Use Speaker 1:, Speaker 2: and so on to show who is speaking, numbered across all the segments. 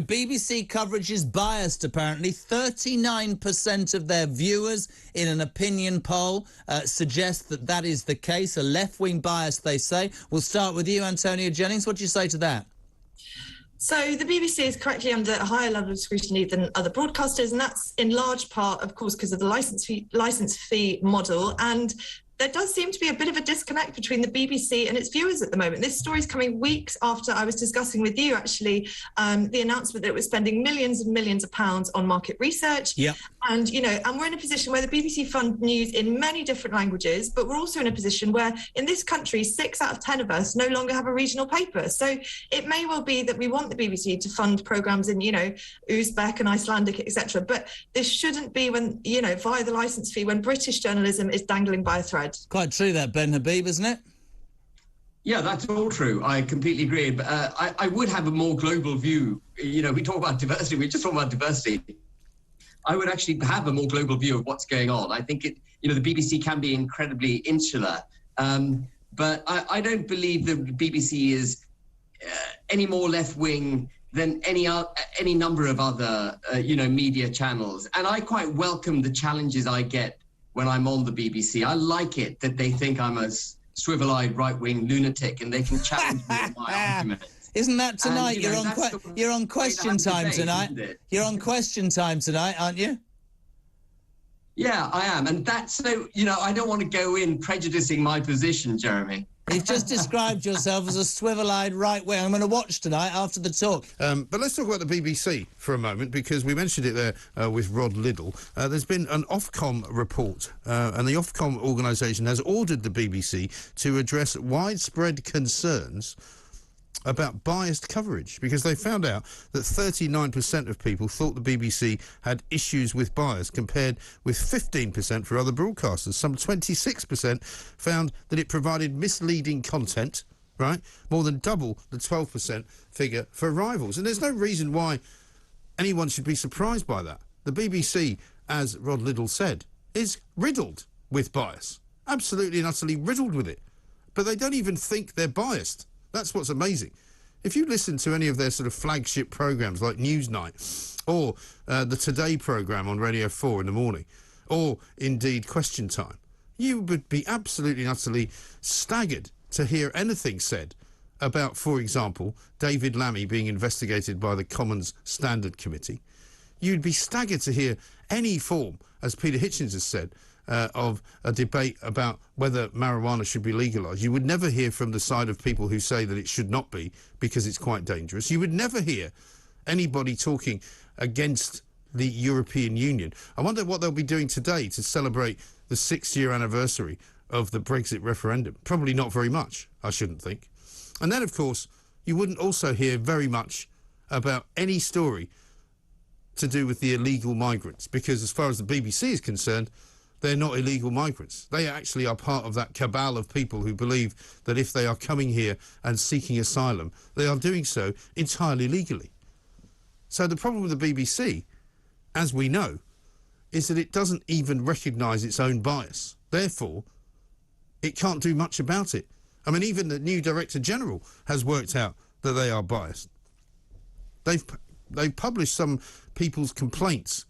Speaker 1: BBC coverage is biased, apparently. 39% of their viewers in an opinion poll suggest that that is the case. A left-wing bias, they say. We'll start with you, Antonia Jennings. What do you say to that?
Speaker 2: So the BBC is correctly under a higher level of scrutiny than other broadcasters, and that's in large part, of course, because of the license fee model. And there does seem to be a bit of a disconnect between the BBC and its viewers at the moment. This story is coming weeks after I was discussing with you, actually, the announcement that it was spending millions and millions of pounds on market research.
Speaker 1: Yeah.
Speaker 2: And, and we're in a position where the BBC fund news in many different languages, but we're also in a position where in this country, 6 out of 10 of us no longer have a regional paper. So it may well be that we want the BBC to fund programmes in, Uzbek and Icelandic, etc. But this shouldn't be when, via the licence fee, when British journalism is dangling by a thread.
Speaker 1: Quite true that, Ben Habib, isn't it?
Speaker 3: Yeah, that's all true. I completely agree. But I would have a more global view. We talk about diversity. We just talk about diversity. I would actually have a more global view of what's going on. I think the BBC can be incredibly insular. But I don't believe the BBC is any more left-wing than any number of other, media channels. And I quite welcome the challenges I get when I'm on the BBC. I like it that they think I'm a swivel-eyed right-wing lunatic and they can challenge me on my arguments.
Speaker 1: Isn't that tonight? And, you're on Question Time tonight. You're on Question Time tonight, aren't you?
Speaker 3: Yeah, I am. And that's so, I don't want to go in prejudicing my position, Jeremy.
Speaker 1: You've just described yourself as a swivel-eyed right wing. I'm going to watch tonight after the talk.
Speaker 4: But let's talk about the BBC for a moment, because we mentioned it there with Rod Liddle. There's been an Ofcom report, and the Ofcom organisation has ordered the BBC to address widespread concerns about biased coverage, because they found out that 39% of people thought the BBC had issues with bias, compared with 15% for other broadcasters. Some 26% found that it provided misleading content, right? More than double the 12% figure for rivals. And there's no reason why anyone should be surprised by that. The BBC, as Rod Liddle said, is riddled with bias. Absolutely and utterly riddled with it. But they don't even think they're biased. That's what's amazing. If you listen to any of their sort of flagship programmes like Newsnight or the Today programme on Radio 4 in the morning, or indeed Question Time, you would be absolutely and utterly staggered to hear anything said about, for example, David Lammy being investigated by the Commons Standard Committee. You'd be staggered to hear any form, as Peter Hitchens has said, of a debate about whether marijuana should be legalised. You would never hear from the side of people who say that it should not be because it's quite dangerous. You would never hear anybody talking against the European Union. I wonder what they'll be doing today to celebrate the 6-year anniversary of the Brexit referendum. Probably not very much, I shouldn't think. And then, of course, you wouldn't also hear very much about any story to do with the illegal migrants, because as far as the BBC is concerned, they're not illegal migrants. They actually are part of that cabal of people who believe that if they are coming here and seeking asylum, they are doing so entirely legally. So the problem with the BBC, as we know, is that it doesn't even recognise its own bias. Therefore, it can't do much about it. I mean, even the new Director General has worked out that they are biased. They've published some people's complaints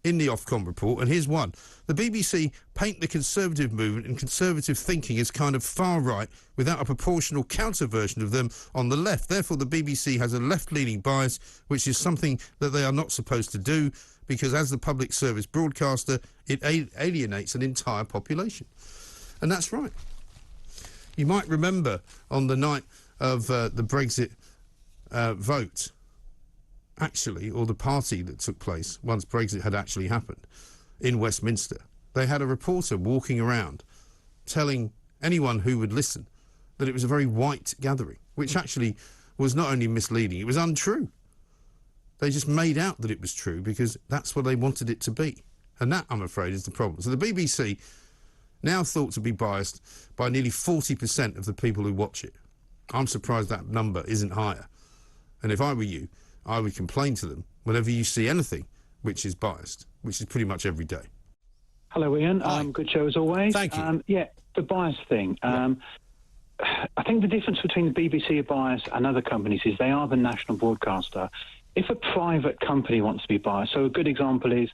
Speaker 4: in the Ofcom report, and here's one. The BBC paint the Conservative movement and conservative thinking as kind of far right without a proportional counter version of them on the left. Therefore, the BBC has a left-leaning bias, which is something that they are not supposed to do, because as the public service broadcaster, it alienates an entire population. And that's right. You might remember on the night of the Brexit vote, actually, or the party that took place once Brexit had actually happened in Westminster, they had a reporter walking around telling anyone who would listen that it was a very white gathering, which actually was not only misleading, it was untrue. They just made out that it was true because that's what they wanted it to be. And that, I'm afraid, is the problem. So the BBC, now thought to be biased by nearly 40% of the people who watch it. I'm surprised that number isn't higher. And if I were you, I would complain to them whenever you see anything which is biased, which is pretty much every day.
Speaker 5: Hello, Ian. Good show as always.
Speaker 4: Thank you.
Speaker 5: The bias thing. I think the difference between the BBC bias and other companies is they are the national broadcaster. if a private company wants to be biased, so a good example is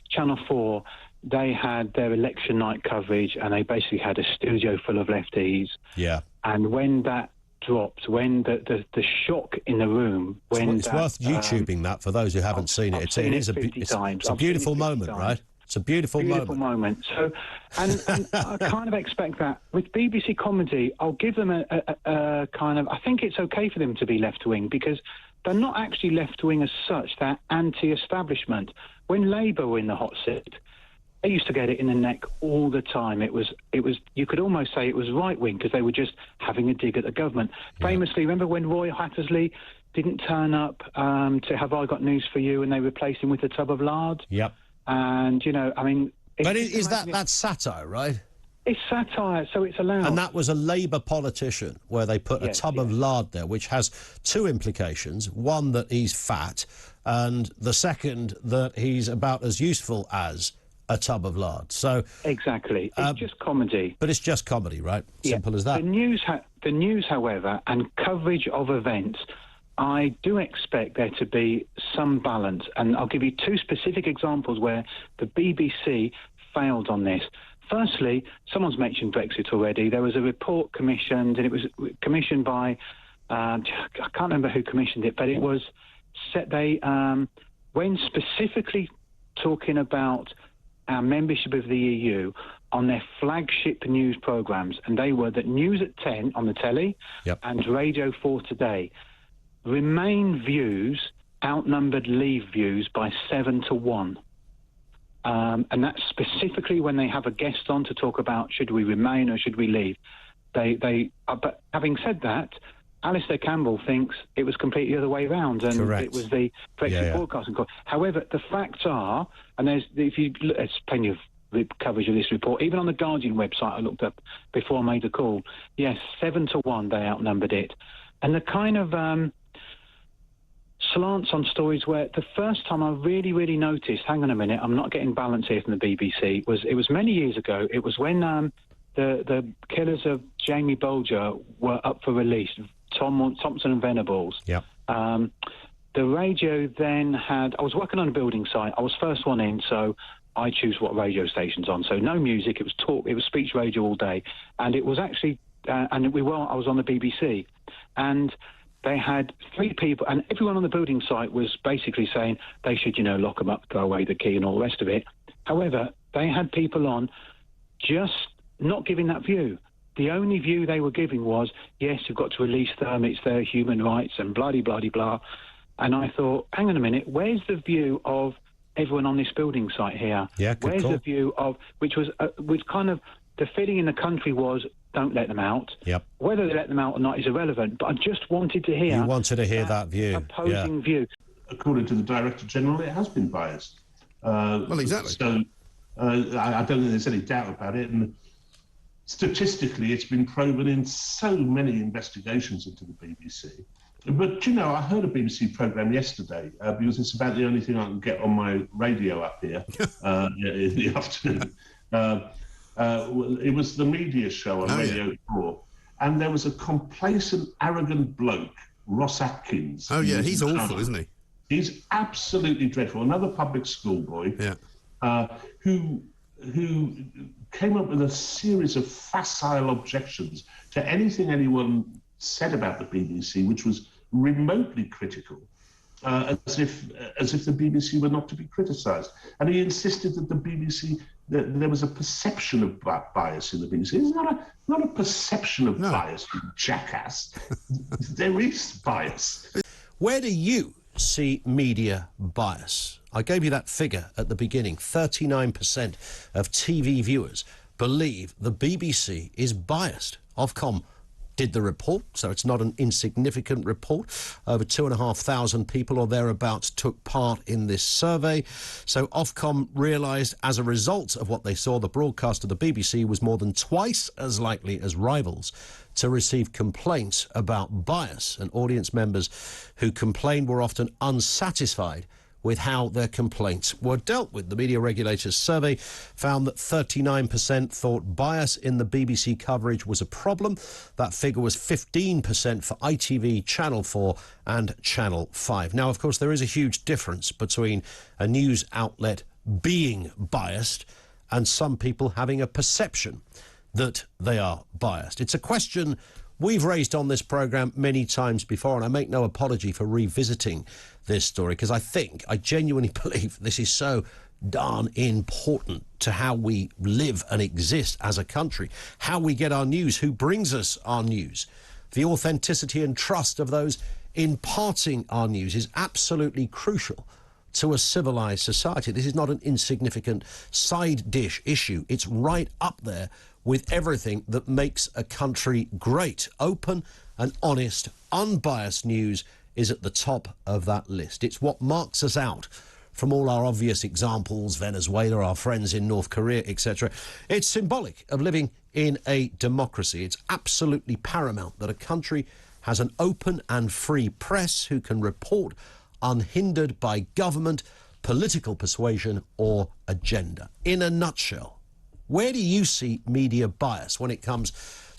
Speaker 5: Channel 4, they had their election night coverage and they basically had a studio full of lefties.
Speaker 6: Yeah.
Speaker 5: And when that dropped, when the shock in the room, when
Speaker 6: it's worth YouTubing that for those who haven't seen it. It's a beautiful moment, right? It's a beautiful moment.
Speaker 5: So, and I kind of expect that with BBC comedy, I'll give them a kind of. I think it's okay for them to be left wing because they're not actually left wing as such. They're anti-establishment. When Labour were in the hot seat, they used to get it in the neck all the time. It was. You could almost say it was right wing because they were just having a dig at the government. Yeah. Famously, remember when Roy Hattersley didn't turn up to Have I Got News for You, and they replaced him with a tub of lard?
Speaker 6: Yep.
Speaker 5: And, you know, I mean...
Speaker 6: But that's satire, right?
Speaker 5: It's satire, so it's allowed.
Speaker 6: And that was a Labour politician where they put a tub of lard there, which has two implications. One, that he's fat, and the second, that he's about as useful as a tub of lard. So
Speaker 5: exactly. It's just comedy.
Speaker 6: But it's just comedy, right? Simple as that.
Speaker 5: The news, however, and coverage of events... I do expect there to be some balance, and I'll give you two specific examples where the BBC failed on this. Firstly, someone's mentioned Brexit already. There was a report commissioned, and it was commissioned by, I can't remember who commissioned it, but it was set, when specifically talking about our membership of the EU on their flagship news programmes, and they were that News at 10 on the telly and Radio 4 Today. Remain views outnumbered Leave views by 7-1. And that's specifically when they have a guest on to talk about should we remain or should we leave. But having said that, Alistair Campbell thinks it was completely the other way around, and it was the Brexit Broadcasting Corps. However, the facts are, and there's plenty of coverage of this report. Even on the Guardian website, I looked up before I made the call. Yes, 7-1 they outnumbered it, and the kind of slants on stories where the first time I really noticed, hang on a minute, I'm not getting balance here from the BBC, it was many years ago. It was when the killers of Jamie Bulger were up for release, Thompson and Venables.
Speaker 6: Yeah.
Speaker 5: The radio then had, I was working on a building site, I was first one in, so I choose what radio station's on. So no music, it was talk, it was speech radio all day. And it was actually, I was on the BBC, and they had 3 people, and everyone on the building site was basically saying they should, lock them up, throw away the key and all the rest of it. However, they had people on just not giving that view. The only view they were giving was, yes, you've got to release them, it's their human rights and blah-de-blah-de-blah. And I thought, hang on a minute, where's the view of everyone on this building site here?
Speaker 6: Yeah, good
Speaker 5: Where's
Speaker 6: call.
Speaker 5: the view of, which kind of, the feeling in the country was, don't let them out.
Speaker 6: Yep.
Speaker 5: Whether they let them out or not is irrelevant, but I just wanted to hear...
Speaker 6: You wanted to hear that view.
Speaker 5: Opposing view.
Speaker 7: According to the Director General, it has been biased.
Speaker 4: Well, exactly.
Speaker 7: So I don't think there's any doubt about it. And statistically, it's been proven in so many investigations into the BBC. But, I heard a BBC programme yesterday because it's about the only thing I can get on my radio up here in the afternoon. It was the media show on Radio 4, and there was a complacent, arrogant bloke, Ross Atkins.
Speaker 4: Oh, yeah, he's awful, isn't he?
Speaker 7: He's absolutely dreadful. Another public school boy who came up with a series of facile objections to anything anyone said about the BBC, which was remotely critical, as if the BBC were not to be criticised. And he insisted that the BBC... that there was a perception of bias in the BBC. It's not a perception of bias, you jackass. There is bias.
Speaker 6: Where do you see media bias? I gave you that figure at the beginning. 39% of TV viewers believe the BBC is biased. Ofcom did the report, so it's not an insignificant report. Over 2,500 people or thereabouts took part in this survey. So Ofcom realised as a result of what they saw, the broadcast of the BBC was more than twice as likely as rivals to receive complaints about bias, and audience members who complained were often unsatisfied with how their complaints were dealt with. The media regulator's survey found that 39% thought bias in the BBC coverage was a problem. That figure was 15% for ITV, Channel 4 and Channel 5. Now, of course, there is a huge difference between a news outlet being biased and some people having a perception that they are biased. It's a question we've raised on this programme many times before, and I make no apology for revisiting this story because I genuinely believe this is so darn important to how we live and exist as a country, how we get our news, who brings us our news. The authenticity and trust of those imparting our news is absolutely crucial to a civilised society. This is not an insignificant side dish issue. It's right up there with everything that makes a country great. Open and honest, unbiased news is at the top of that list. It's what marks us out from all our obvious examples, Venezuela, our friends in North Korea, etc. It's symbolic of living in a democracy. It's absolutely paramount that a country has an open and free press who can report unhindered by government, political persuasion or agenda. In a nutshell, where do you see media bias when it comes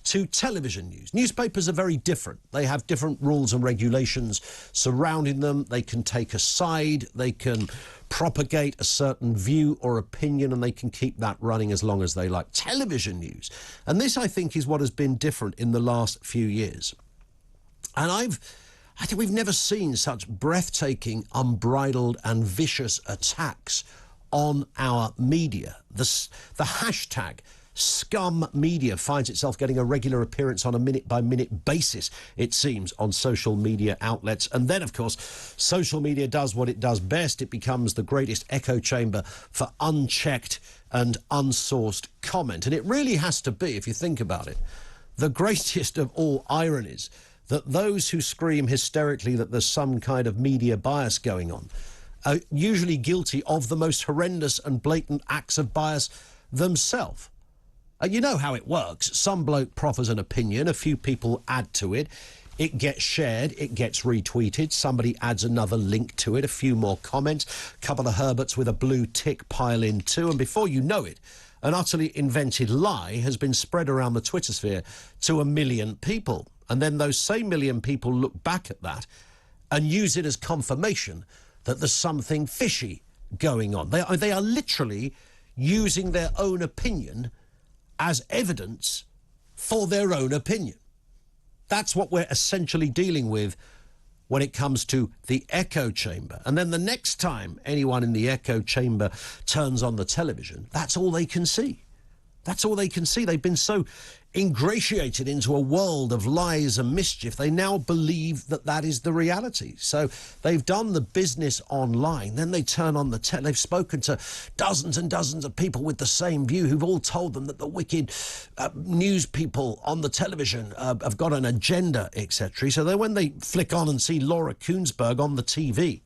Speaker 6: to television news? Newspapers are very different. They have different rules and regulations surrounding them. They can take a side, they can propagate a certain view or opinion, and they can keep that running as long as they like. Television news, and this I think is what has been different in the last few years. And I think we've never seen such breathtaking, unbridled and vicious attacks on our media. The hashtag scum media finds itself getting a regular appearance on a minute-by-minute basis, it seems, on social media outlets. And then, of course, social media does what it does best. It becomes the greatest echo chamber for unchecked and unsourced comment. And it really has to be, if you think about it, the greatest of all ironies that those who scream hysterically that there's some kind of media bias going on are usually guilty of the most horrendous and blatant acts of bias themselves. You know how it works. Some bloke proffers an opinion, a few people add to it, it gets shared, it gets retweeted, somebody adds another link to it, a few more comments, a couple of Herberts with a blue tick pile in too, and before you know it, an utterly invented lie has been spread around the Twitter sphere to 1 million people. And then those same million people look back at that and use it as confirmation that there's something fishy going on. They are literally using their own opinion as evidence for their own opinion. That's what we're essentially dealing with when it comes to the echo chamber. And then the next time anyone in the echo chamber turns on the television, that's all they can see. That's all they can see. They've been so ingratiated into a world of lies and mischief, they now believe that that is the reality. So they've done the business online, then they turn on the they've spoken to dozens and dozens of people with the same view who've all told them that the wicked news people on the television have got an agenda, etc. So then when they flick on and see Laura Kuenssberg on the TV,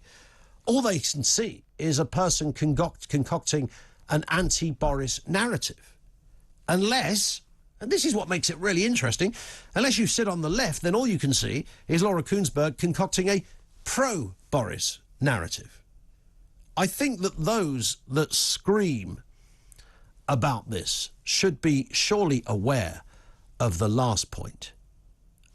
Speaker 6: all they can see is a person concocting an anti-Boris narrative. Unless, and this is what makes it really interesting, unless you sit on the left, then all you can see is Laura Kuenssberg concocting a pro-Boris narrative. I think that those that scream about this should be surely aware of the last point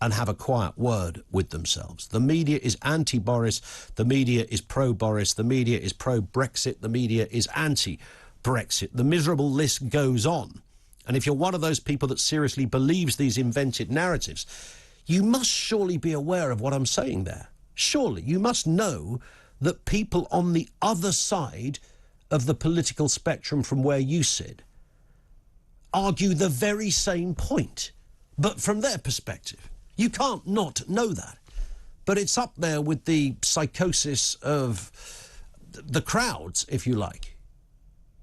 Speaker 6: and have a quiet word with themselves. The media is anti-Boris, the media is pro-Boris, the media is pro-Brexit, the media is anti-Brexit. The miserable list goes on. And if you're one of those people that seriously believes these invented narratives, you must surely be aware of what I'm saying there. Surely you must know that people on the other side of the political spectrum from where you sit argue the very same point, but from their perspective. You can't not know that. But it's up there with the psychosis of the crowds, if you like.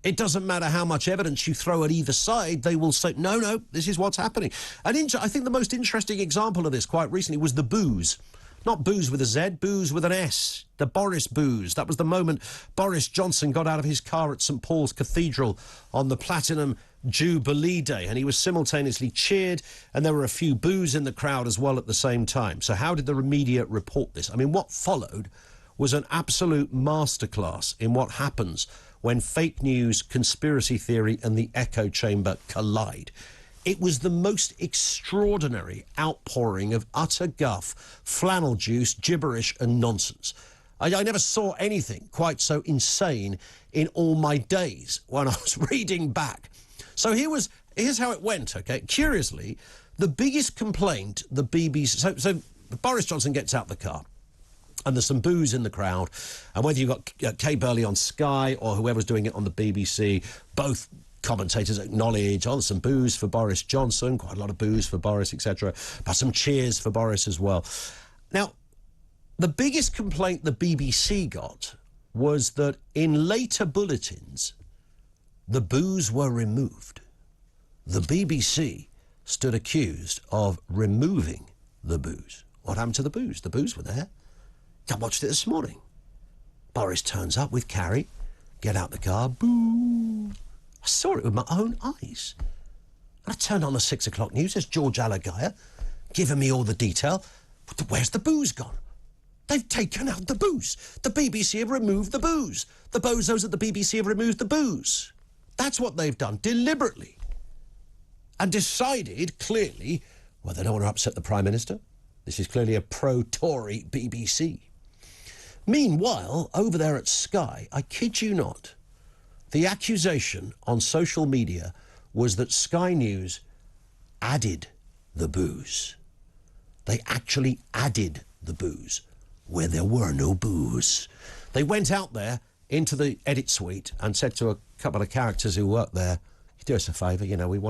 Speaker 6: It doesn't matter how much evidence you throw at either side, they will say, no, this is what's happening. And I think the most interesting example of this quite recently was the booze. Not booze with a Z, booze with an S. The Boris booze. That was the moment Boris Johnson got out of his car at St Paul's Cathedral on the Platinum Jubilee Day, and he was simultaneously cheered, and there were a few boos in the crowd as well at the same time. So how did the media report this? I mean, what followed was an absolute masterclass in what happens when fake news, conspiracy theory and the echo chamber collide. It was the most extraordinary outpouring of utter guff, flannel juice, gibberish and nonsense. I never saw anything quite so insane in all my days when I was reading back. So here's how it went, OK? Curiously, the biggest complaint the BBC... So Boris Johnson gets out the car, and there's some boos in the crowd, and whether you've got Kay Burley on Sky or whoever's doing it on the BBC, both commentators acknowledge, there's some boos for Boris Johnson, quite a lot of boos for Boris, etc., but some cheers for Boris as well. Now, the biggest complaint the BBC got was that in later bulletins, the boos were removed. The BBC stood accused of removing the boos. What happened to the boos? The boos were there. I watched it this morning. Boris turns up with Carrie, get out the car, boo. I saw it with my own eyes. I turned on the 6 o'clock news, there's George Alagaya giving me all the detail. Where's the boos gone? They've taken out the boos. The BBC have removed the boos. The bozos at the BBC have removed the boos. That's what they've done, deliberately. And decided, clearly, well, they don't want to upset the Prime Minister. This is clearly a pro-Tory BBC. Meanwhile, over there at Sky, I kid you not, the accusation on social media was that Sky News added the boos. They actually added the boos where there were no boos. They went out there into the edit suite and said to a couple of characters who worked there, do us a favour, we've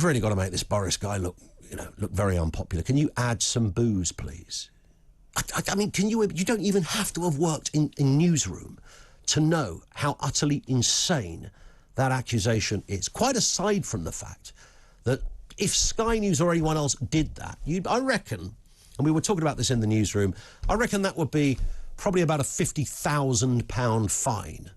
Speaker 6: really got to make this Boris guy look very unpopular. Can you add some boos, please? I mean, you don't even have to have worked in newsroom to know how utterly insane that accusation is. Quite aside from the fact that if Sky News or anyone else did that, I reckon, and we were talking about this in the newsroom, I reckon that would be probably about a £50,000 fine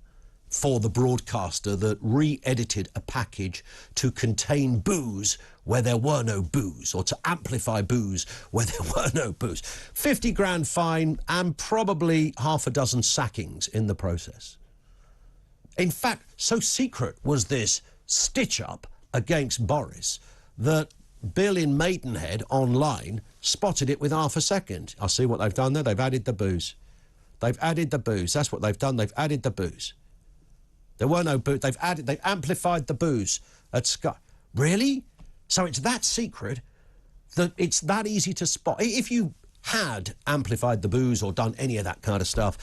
Speaker 6: for the broadcaster that re-edited a package to contain boos where there were no boos, or to amplify boos where there were no boos. 50 grand fine and probably half a dozen sackings in the process. In fact, so secret was this stitch-up against Boris that Bill in Maidenhead online spotted it with half a second. I see what they've done there. They've added the boos. They've added the boos. That's what they've done. They've added the boos. There were no boos. They've amplified the boos at Sky. Really? So it's that secret that it's that easy to spot. If you had amplified the boos or done any of that kind of stuff,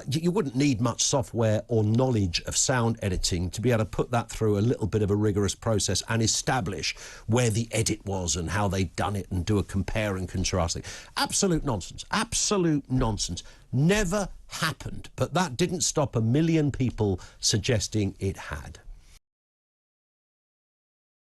Speaker 6: you wouldn't need much software or knowledge of sound editing to be able to put that through a little bit of a rigorous process and establish where the edit was and how they'd done it and do a compare and contrast thing. Absolute nonsense. Absolute nonsense. Never happened. But that didn't stop a million people suggesting it had.